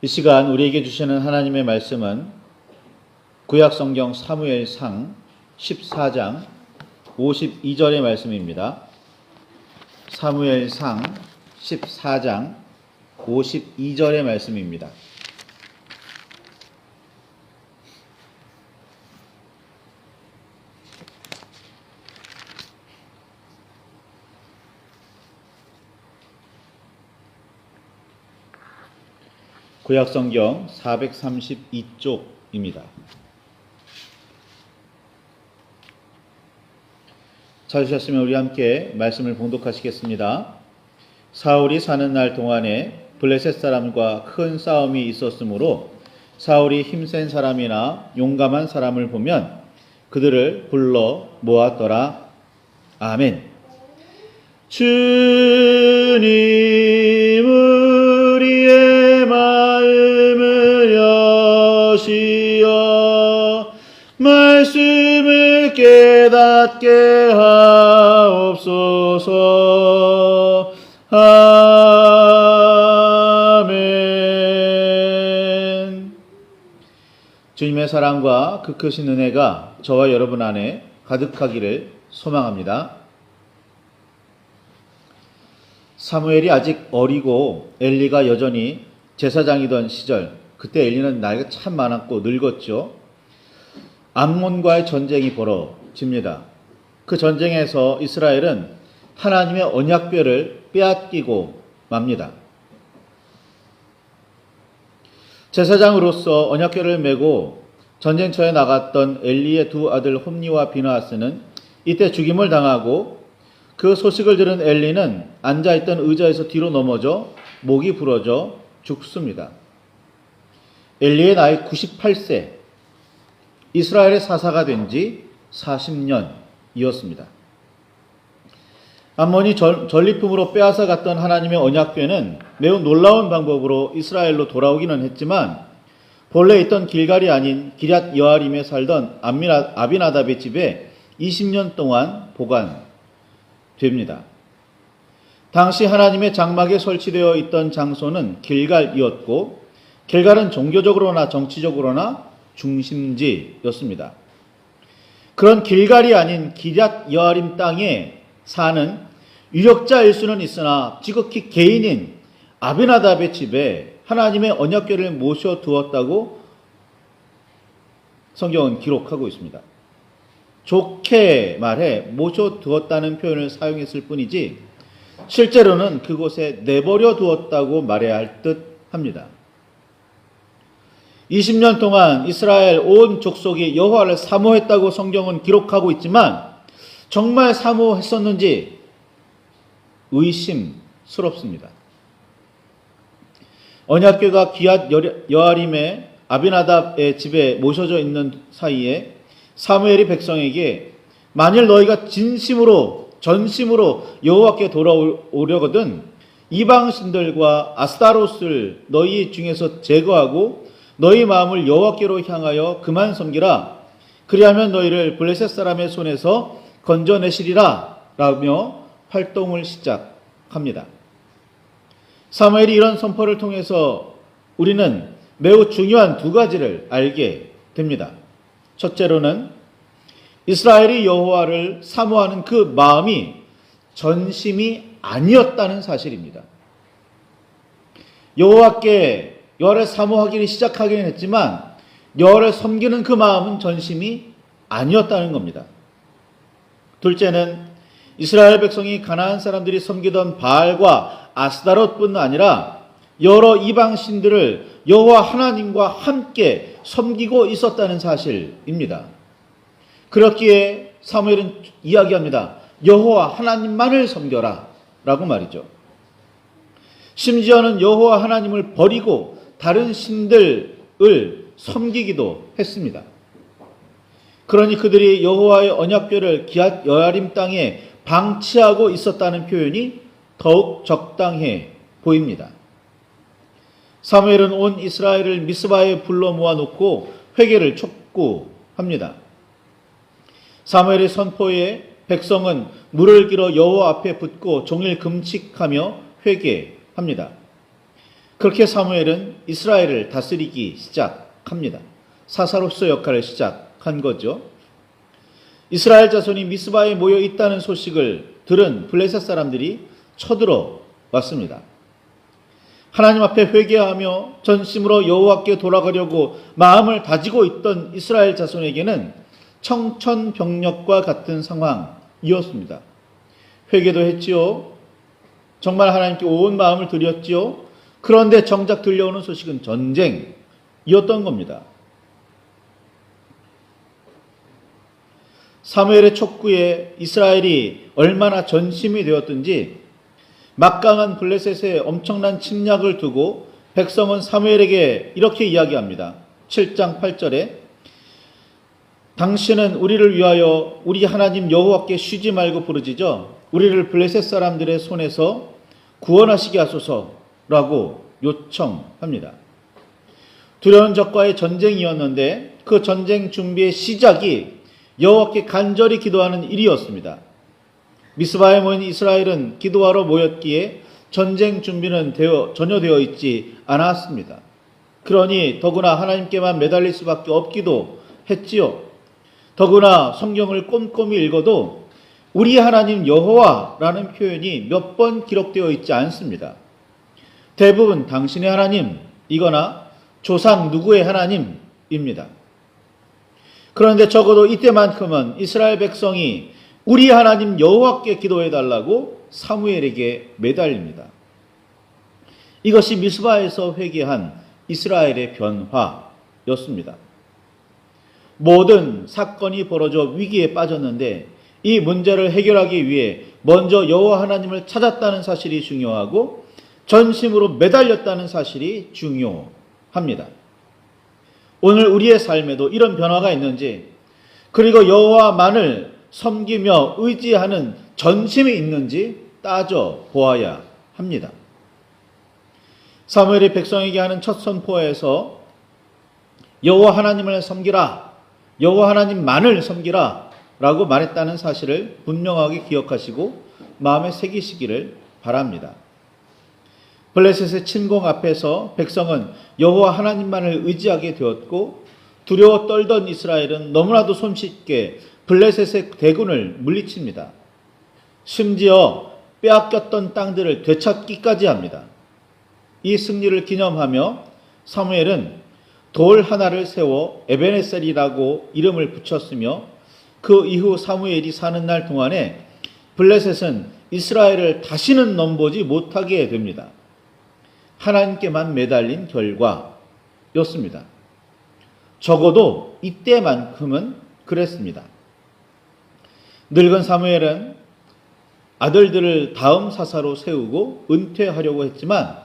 이 시간 우리에게 주시는 하나님의 말씀은 구약성경 사무엘상 14장 52절의 말씀입니다. 사무엘상 14장 52절의 말씀입니다. 구약성경 432쪽입니다. 찾으셨으면 우리 함께 말씀을 봉독하시겠습니다. 사울이 사는 날 동안에 블레셋 사람과 큰 싸움이 있었으므로 사울이 힘센 사람이나 용감한 사람을 보면 그들을 불러 모았더라. 아멘. 주님 우리의 마음을 여시어 말씀을 깨닫게 하옵소서. 아멘. 주님의 사랑과 그 크신 은혜가 저와 여러분 안에 가득하기를 소망합니다. 사무엘이 아직 어리고 엘리가 여전히 제사장이던 시절, 그때 엘리는 나이가 참 많았고 늙었죠. 암몬과의 전쟁이 벌어집니다. 그 전쟁에서 이스라엘은 하나님의 언약궤를 빼앗기고 맙니다. 제사장으로서 언약궤를 메고 전쟁터에 나갔던 엘리의 두 아들 홈니와 비느하스는 이때 죽임을 당하고 그 소식을 들은 엘리는 앉아있던 의자에서 뒤로 넘어져 목이 부러져 죽습니다. 엘리의 나이 98세, 이스라엘의 사사가 된 지 40년이었습니다. 암몬이 전리품으로 빼앗아 갔던 하나님의 언약궤는 매우 놀라운 방법으로 이스라엘로 돌아오기는 했지만 본래 있던 길갈이 아닌 기럇 여아림에 살던 아비나답의 집에 20년 동안 보관됩니다. 당시 하나님의 장막에 설치되어 있던 장소는 길갈이었고 길갈은 종교적으로나 정치적으로나 중심지였습니다. 그런 길갈이 아닌 기럇 여아림 땅에 사는 유력자일 수는 있으나 지극히 개인인 아비나답의 집에 하나님의 언약궤를 모셔두었다고 성경은 기록하고 있습니다. 좋게 말해 모셔두었다는 표현을 사용했을 뿐이지 실제로는 그곳에 내버려 두었다고 말해야 할 듯 합니다. 20년 동안 이스라엘 온 족속이 여호와를 사모했다고 성경은 기록하고 있지만 정말 사모했었는지 의심스럽습니다. 언약궤가 기럇 여아림의 아비나답의 집에 모셔져 있는 사이에 사무엘이 백성에게 만일 너희가 전심으로 여호와께 돌아오려거든 이방신들과 아스타롯을 너희 중에서 제거하고 너희 마음을 여호와께로 향하여 그만 섬기라. 그리하면 너희를 블레셋 사람의 손에서 건져내시리라 라며 활동을 시작합니다. 사무엘이 이런 선포를 통해서 우리는 매우 중요한 두 가지를 알게 됩니다. 첫째로는 이스라엘이 여호와를 사모하는 그 마음이 전심이 아니었다는 사실입니다. 여호와를 사모하기를 시작하기는 했지만 여호와를 섬기는 그 마음은 전심이 아니었다는 겁니다. 둘째는 이스라엘 백성이 가나안 사람들이 섬기던 바알과 아스다롯뿐 아니라 여러 이방 신들을 여호와 하나님과 함께 섬기고 있었다는 사실입니다. 그렇기에 사무엘은 이야기합니다. 여호와 하나님만을 섬겨라 라고 말이죠. 심지어는 여호와 하나님을 버리고 다른 신들을 섬기기도 했습니다. 그러니 그들이 여호와의 언약궤를 기럇 여아림 땅에 방치하고 있었다는 표현이 더욱 적당해 보입니다. 사무엘은 온 이스라엘을 미스바에 불러 모아놓고 회개를 촉구합니다. 사무엘의 선포에 백성은 물을 길어 여호와 앞에 붓고 종일 금칙하며 회개합니다. 그렇게 사무엘은 이스라엘을 다스리기 시작합니다. 사사로서 역할을 시작한 거죠. 이스라엘 자손이 미스바에 모여 있다는 소식을 들은 블레셋 사람들이 쳐들어 왔습니다. 하나님 앞에 회개하며 전심으로 여호와께 돌아가려고 마음을 다지고 있던 이스라엘 자손에게는 청천벽력과 같은 상황이었습니다. 회개도 했지요. 정말 하나님께 온 마음을 드렸지요. 그런데 정작 들려오는 소식은 전쟁이었던 겁니다. 사무엘의 촉구에 이스라엘이 얼마나 전심이 되었든지 막강한 블레셋의 엄청난 침략을 두고 백성은 사무엘에게 이렇게 이야기합니다. 7장 8절에 당신은 우리를 위하여 우리 하나님 여호와께 쉬지 말고 부르짖어 우리를 블레셋 사람들의 손에서 구원하시게 하소서라고 요청합니다. 두려운 적과의 전쟁이었는데 그 전쟁 준비의 시작이 여호와께 간절히 기도하는 일이었습니다. 미스바에 모인 이스라엘은 기도하러 모였기에 전쟁 준비는 전혀 되어 있지 않았습니다. 그러니 더구나 하나님께만 매달릴 수밖에 없기도 했지요. 더구나 성경을 꼼꼼히 읽어도 우리 하나님 여호와라는 표현이 몇 번 기록되어 있지 않습니다. 대부분 당신의 하나님이거나 조상 누구의 하나님입니다. 그런데 적어도 이때만큼은 이스라엘 백성이 우리 하나님 여호와께 기도해달라고 사무엘에게 매달립니다. 이것이 미스바에서 회개한 이스라엘의 변화였습니다. 모든 사건이 벌어져 위기에 빠졌는데 이 문제를 해결하기 위해 먼저 여호와 하나님을 찾았다는 사실이 중요하고 전심으로 매달렸다는 사실이 중요합니다. 오늘 우리의 삶에도 이런 변화가 있는지, 그리고 여호와만을 섬기며 의지하는 전심이 있는지 따져 보아야 합니다. 사무엘이 백성에게 하는 첫 선포에서 여호와 하나님을 섬기라, 여호와 하나님만을 섬기라 라고 말했다는 사실을 분명하게 기억하시고 마음에 새기시기를 바랍니다. 블레셋의 침공 앞에서 백성은 여호와 하나님만을 의지하게 되었고 두려워 떨던 이스라엘은 너무나도 손쉽게 블레셋의 대군을 물리칩니다. 심지어 빼앗겼던 땅들을 되찾기까지 합니다. 이 승리를 기념하며 사무엘은 돌 하나를 세워 에베네셀이라고 이름을 붙였으며 그 이후 사무엘이 사는 날 동안에 블레셋은 이스라엘을 다시는 넘보지 못하게 됩니다. 하나님께만 매달린 결과였습니다. 적어도 이때만큼은 그랬습니다. 늙은 사무엘은 아들들을 다음 사사로 세우고 은퇴하려고 했지만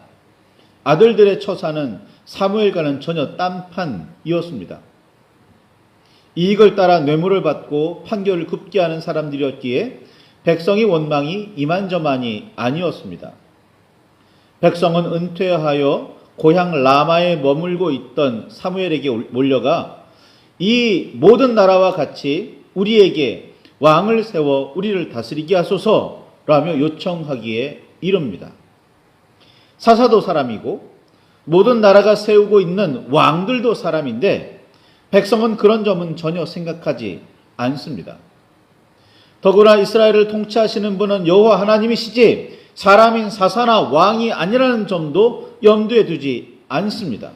아들들의 처사는 사무엘과는 전혀 딴판이었습니다. 이익을 따라 뇌물을 받고 판결을 굽게 하는 사람들이었기에 백성의 원망이 이만저만이 아니었습니다. 백성은 은퇴하여 고향 라마에 머물고 있던 사무엘에게 몰려가 이 모든 나라와 같이 우리에게 왕을 세워 우리를 다스리게 하소서라며 요청하기에 이릅니다. 사사도 사람이고 모든 나라가 세우고 있는 왕들도 사람인데 백성은 그런 점은 전혀 생각하지 않습니다. 더구나 이스라엘을 통치하시는 분은 여호와 하나님이시지 사람인 사사나 왕이 아니라는 점도 염두에 두지 않습니다.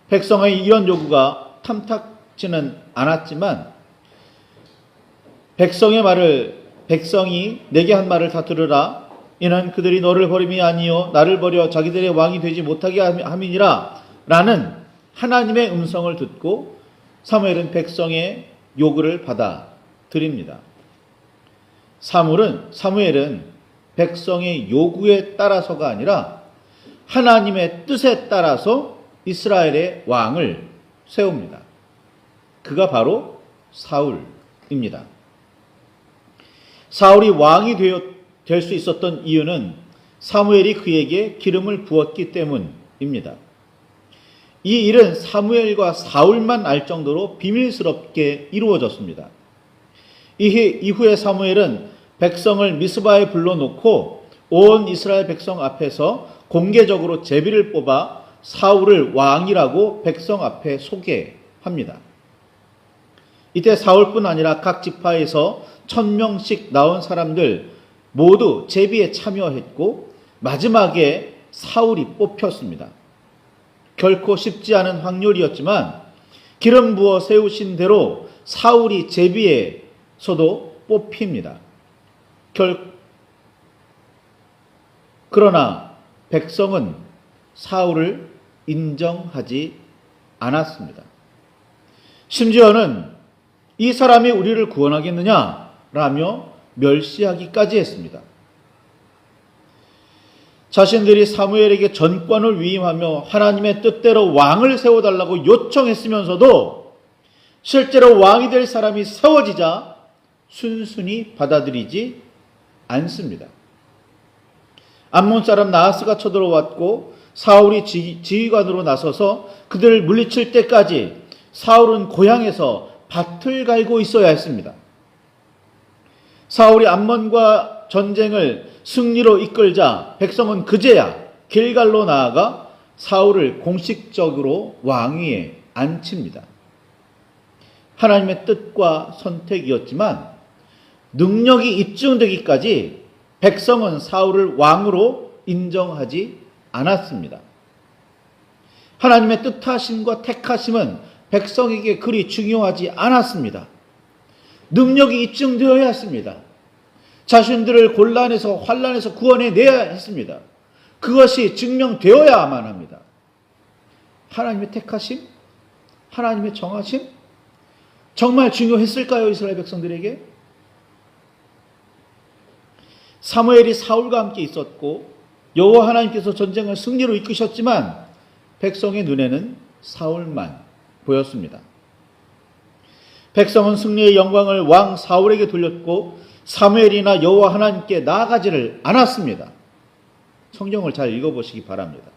백성의 이런 요구가 탐탁지는 않았지만 백성이 내게 한 말을 다 들으라. 이는 그들이 너를 버림이 아니요 나를 버려 자기들의 왕이 되지 못하게 함이니라 라는 하나님의 음성을 듣고 사무엘은 백성의 요구를 받아들입니다. 사무엘은 백성의 요구에 따라서가 아니라 하나님의 뜻에 따라서 이스라엘의 왕을 세웁니다. 그가 바로 사울입니다. 사울이 왕이 될 수 있었던 이유는 사무엘이 그에게 기름을 부었기 때문입니다. 이 일은 사무엘과 사울만 알 정도로 비밀스럽게 이루어졌습니다. 이후에 사무엘은 백성을 미스바에 불러놓고 온 이스라엘 백성 앞에서 공개적으로 제비를 뽑아 사울을 왕이라고 백성 앞에 소개합니다. 이때 사울뿐 아니라 각 지파에서 1000명씩 나온 사람들 모두 제비에 참여했고 마지막에 사울이 뽑혔습니다. 결코 쉽지 않은 확률이었지만 기름 부어 세우신 대로 사울이 제비에서도 뽑힙니다. 그러나 백성은 사울을 인정하지 않았습니다. 심지어는 이 사람이 우리를 구원하겠느냐라며 멸시하기까지 했습니다. 자신들이 사무엘에게 전권을 위임하며 하나님의 뜻대로 왕을 세워달라고 요청했으면서도 실제로 왕이 될 사람이 세워지자 순순히 받아들이지 않습니다. 암몬 사람 나하스가 쳐들어왔고 사울이 지휘관으로 나서서 그들을 물리칠 때까지 사울은 고향에서 밭을 갈고 있어야 했습니다. 사울이 암몬과 전쟁을 승리로 이끌자 백성은 그제야 길갈로 나아가 사울을 공식적으로 왕위에 앉힙니다. 하나님의 뜻과 선택이었지만 능력이 입증되기까지 백성은 사울을 왕으로 인정하지 않았습니다. 하나님의 뜻하심과 택하심은 백성에게 그리 중요하지 않았습니다. 능력이 입증되어야 했습니다. 자신들을 곤란에서 환란에서 구원해내야 했습니다. 그것이 증명되어야만 합니다. 하나님의 택하심? 하나님의 정하심? 정말 중요했을까요? 이스라엘 백성들에게? 사무엘이 사울과 함께 있었고 여호와 하나님께서 전쟁을 승리로 이끄셨지만 백성의 눈에는 사울만 보였습니다. 백성은 승리의 영광을 왕 사울에게 돌렸고 사무엘이나 여호와 하나님께 나아가지를 않았습니다. 성경을 잘 읽어보시기 바랍니다.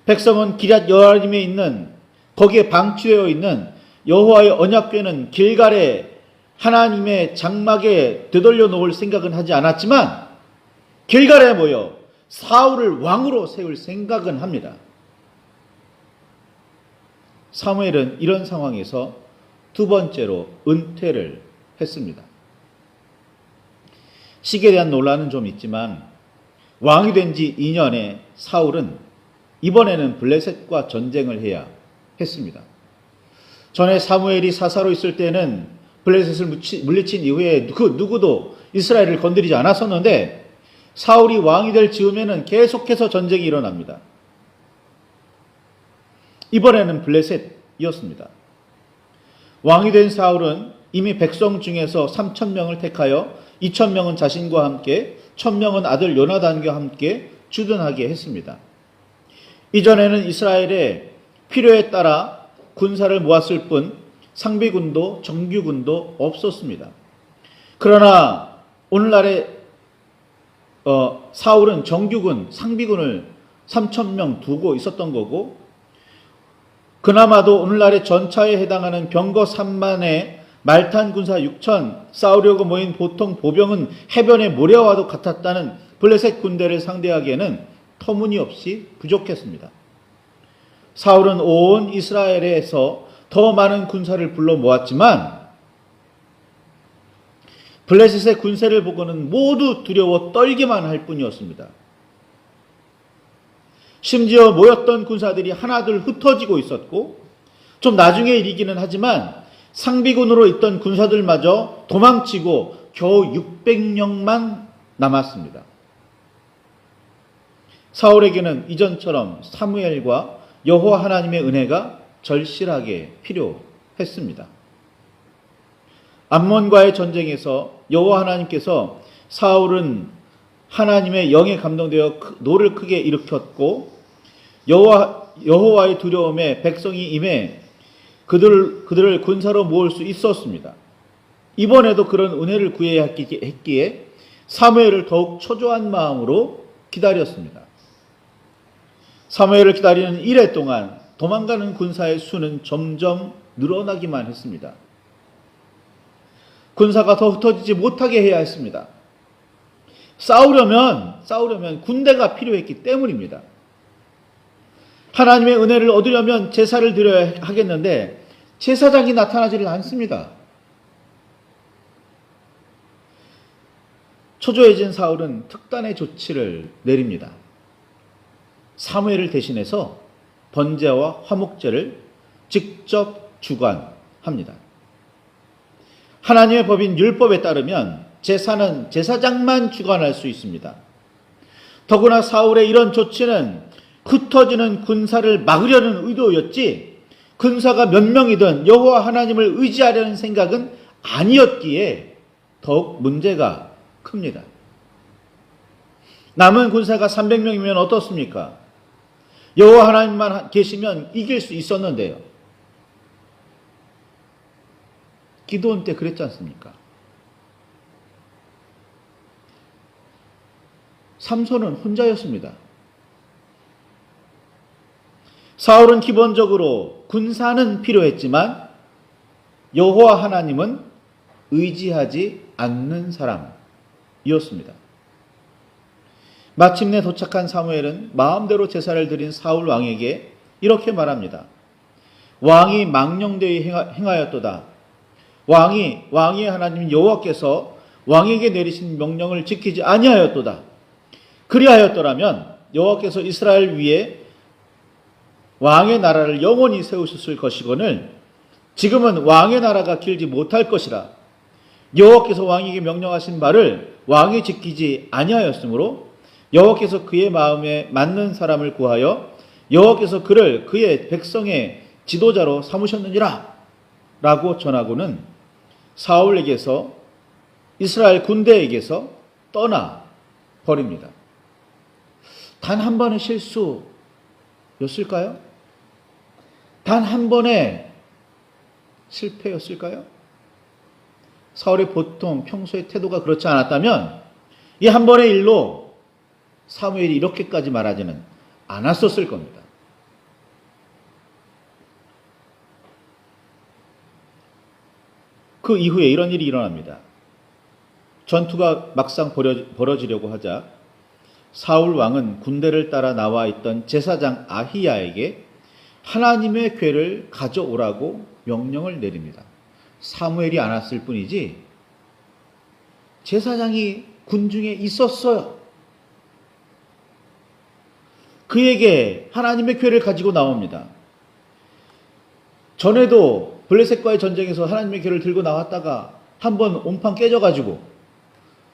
백성은 기럇 여아림에 있는 거기에 방치되어 있는 여호와의 언약궤는 길갈에 하나님의 장막에 되돌려 놓을 생각은 하지 않았지만 길갈에 모여 사울을 왕으로 세울 생각은 합니다. 사무엘은 이런 상황에서 두 번째로 은퇴를 했습니다. 시기에 대한 논란은 좀 있지만 왕이 된 지 2년에 사울은 이번에는 블레셋과 전쟁을 해야 했습니다. 전에 사무엘이 사사로 있을 때는 블레셋을 물리친 이후에 그 누구도 이스라엘을 건드리지 않았었는데 사울이 왕이 될 즈음에는 계속해서 전쟁이 일어납니다. 이번에는 블레셋이었습니다. 왕이 된 사울은 이미 백성 중에서 3,000명을 택하여 2,000명은 자신과 함께 1,000명은 아들 요나단과 함께 주둔하게 했습니다. 이전에는 이스라엘의 필요에 따라 군사를 모았을 뿐 상비군도 정규군도 없었습니다. 그러나 오늘날의 사울은 정규군, 상비군을 3,000명 두고 있었던 거고 그나마도 오늘날의 전차에 해당하는 병거 3만에 말탄 군사 6천, 싸우려고 모인 보통 보병은 해변에 모래와도 같았다는 블레셋 군대를 상대하기에는 터무니없이 부족했습니다. 사울은 온 이스라엘에서 더 많은 군사를 불러 모았지만 블레셋의 군세를 보고는 모두 두려워 떨기만 할 뿐이었습니다. 심지어 모였던 군사들이 하나둘 흩어지고 있었고 좀 나중에 일이기는 하지만 상비군으로 있던 군사들마저 도망치고 겨우 600명만 남았습니다. 사울에게는 이전처럼 사무엘과 여호와 하나님의 은혜가 절실하게 필요했습니다. 암몬과의 전쟁에서 여호와 하나님께서 사울은 하나님의 영에 감동되어 노를 크게 일으켰고 여호와의 두려움에 백성이 임해 그들을 군사로 모을 수 있었습니다. 이번에도 그런 은혜를 구해야 했기에 사무엘을 더욱 초조한 마음으로 기다렸습니다. 사무엘을 기다리는 이래 동안 도망가는 군사의 수는 점점 늘어나기만 했습니다. 군사가 더 흩어지지 못하게 해야 했습니다. 싸우려면 군대가 필요했기 때문입니다. 하나님의 은혜를 얻으려면 제사를 드려야 하겠는데 제사장이 나타나지를 않습니다. 초조해진 사울은 특단의 조치를 내립니다. 사무엘을 대신해서 번제와 화목제를 직접 주관합니다. 하나님의 법인 율법에 따르면 제사는 제사장만 주관할 수 있습니다. 더구나 사울의 이런 조치는 흩어지는 군사를 막으려는 의도였지 군사가 몇 명이든 여호와 하나님을 의지하려는 생각은 아니었기에 더욱 문제가 큽니다. 남은 군사가 300명이면 어떻습니까? 여호와 하나님만 계시면 이길 수 있었는데요. 기드온 때 그랬지 않습니까? 삼손은 혼자였습니다. 사울은 기본적으로 군사는 필요했지만 여호와 하나님은 의지하지 않는 사람이었습니다. 마침내 도착한 사무엘은 마음대로 제사를 드린 사울 왕에게 이렇게 말합니다. 왕이 망령되이 행하였도다. 왕의 하나님 여호와께서 왕에게 내리신 명령을 지키지 아니하였도다. 그리하였더라면 여호와께서 이스라엘 위에 왕의 나라를 영원히 세우셨을 것이거늘 지금은 왕의 나라가 길지 못할 것이라. 여호와께서 왕에게 명령하신 말을 왕이 지키지 아니하였으므로 여호와께서 그의 마음에 맞는 사람을 구하여 여호와께서 그를 그의 백성의 지도자로 삼으셨느니라 라고 전하고는 사울에게서 이스라엘 군대에게서 떠나 버립니다. 단 한 번의 실수였을까요? 단 한 번의 실패였을까요? 사울이 보통 평소의 태도가 그렇지 않았다면 이 한 번의 일로 사무엘이 이렇게까지 말하지는 않았었을 겁니다. 그 이후에 이런 일이 일어납니다. 전투가 막상 벌어지려고 하자 사울 왕은 군대를 따라 나와 있던 제사장 아히야에게 하나님의 궤를 가져오라고 명령을 내립니다. 사무엘이 안 왔을 뿐이지 제사장이 군중에 있었어요. 그에게 하나님의 궤를 가지고 나옵니다. 전에도 블레셋과의 전쟁에서 하나님의 궤를 들고 나왔다가 한번 온판 깨져가지고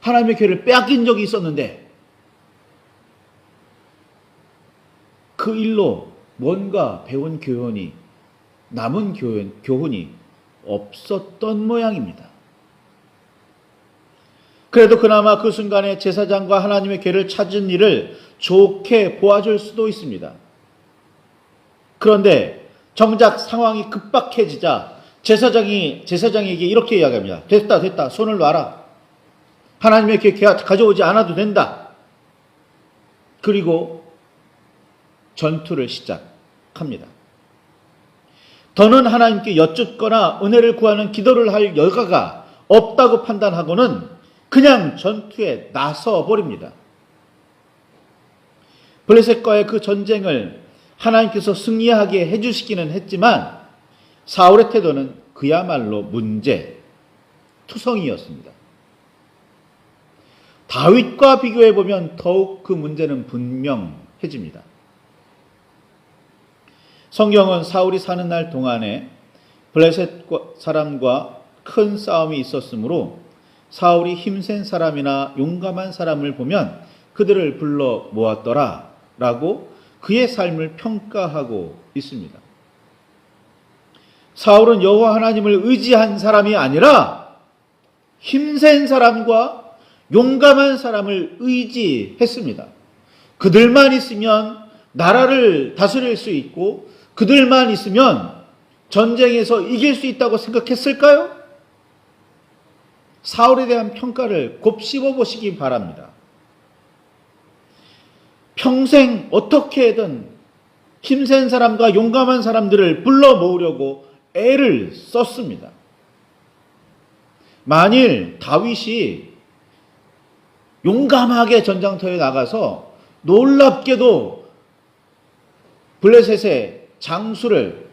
하나님의 궤를 빼앗긴 적이 있었는데 그 일로 뭔가 배운 교훈이 남은 교훈이 없었던 모양입니다. 그래도 그나마 그 순간에 제사장과 하나님의 궤를 찾은 일을 좋게 보아줄 수도 있습니다. 그런데 정작 상황이 급박해지자 제사장에게 이렇게 이야기합니다. 됐다. 손을 놔라. 하나님의 궤 가져오지 않아도 된다. 그리고 전투를 시작합니다. 더는 하나님께 여쭙거나 은혜를 구하는 기도를 할 여가가 없다고 판단하고는 그냥 전투에 나서 버립니다. 블레셋과의 그 전쟁을 하나님께서 승리하게 해주시기는 했지만 사울의 태도는 그야말로 투성이었습니다. 다윗과 비교해보면 더욱 그 문제는 분명해집니다. 성경은 사울이 사는 날 동안에 블레셋 사람과 큰 싸움이 있었으므로 사울이 힘센 사람이나 용감한 사람을 보면 그들을 불러 모았더라 라고 그의 삶을 평가하고 있습니다. 사울은 여호와 하나님을 의지한 사람이 아니라 힘센 사람과 용감한 사람을 의지했습니다. 그들만 있으면 나라를 다스릴 수 있고 그들만 있으면 전쟁에서 이길 수 있다고 생각했을까요? 사울에 대한 평가를 곱씹어 보시기 바랍니다. 평생 어떻게든 힘센 사람과 용감한 사람들을 불러 모으려고 애를 썼습니다. 만일 다윗이 용감하게 전장터에 나가서 놀랍게도 블레셋의 장수를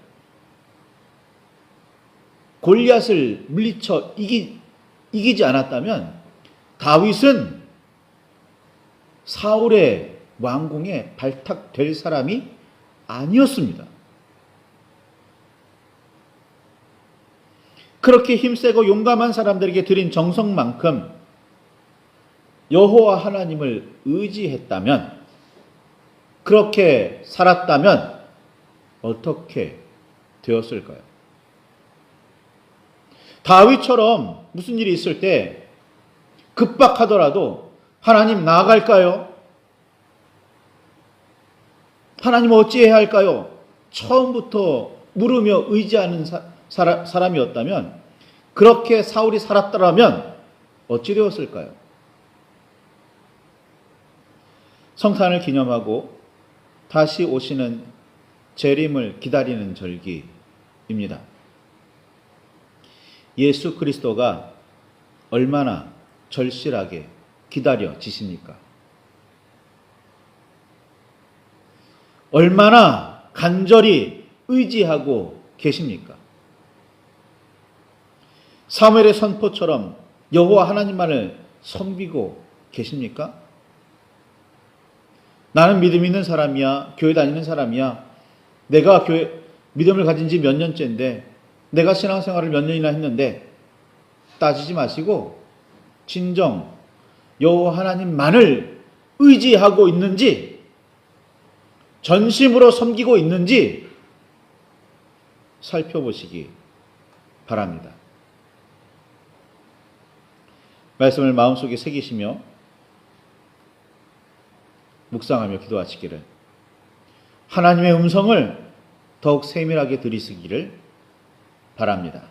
골리앗을 물리쳐 이기지 않았다면 다윗은 사울의 왕궁에 발탁될 사람이 아니었습니다. 그렇게 힘세고 용감한 사람들에게 드린 정성만큼 여호와 하나님을 의지했다면, 그렇게 살았다면 어떻게 되었을까요? 다윗처럼 무슨 일이 있을 때 급박하더라도 하나님 나아갈까요? 하나님 어찌해야 할까요? 처음부터 물으며 의지하는 사람이었다면, 그렇게 사울이 살았더라면 어찌 되었을까요? 성탄을 기념하고 다시 오시는 재림을 기다리는 절기입니다. 예수 그리스도가 얼마나 절실하게 기다려지십니까? 얼마나 간절히 의지하고 계십니까? 사무엘의 선포처럼 여호와 하나님만을 섬기고 계십니까? 나는 믿음 있는 사람이야, 교회 다니는 사람이야, 내가 믿음을 가진 지 몇 년째인데, 내가 신앙생활을 몇 년이나 했는데, 따지지 마시고 진정 여호와 하나님만을 의지하고 있는지, 전심으로 섬기고 있는지 살펴보시기 바랍니다. 말씀을 마음속에 새기시며 묵상하며 기도하시기를, 하나님의 음성을 더욱 세밀하게 들으시기를 바랍니다.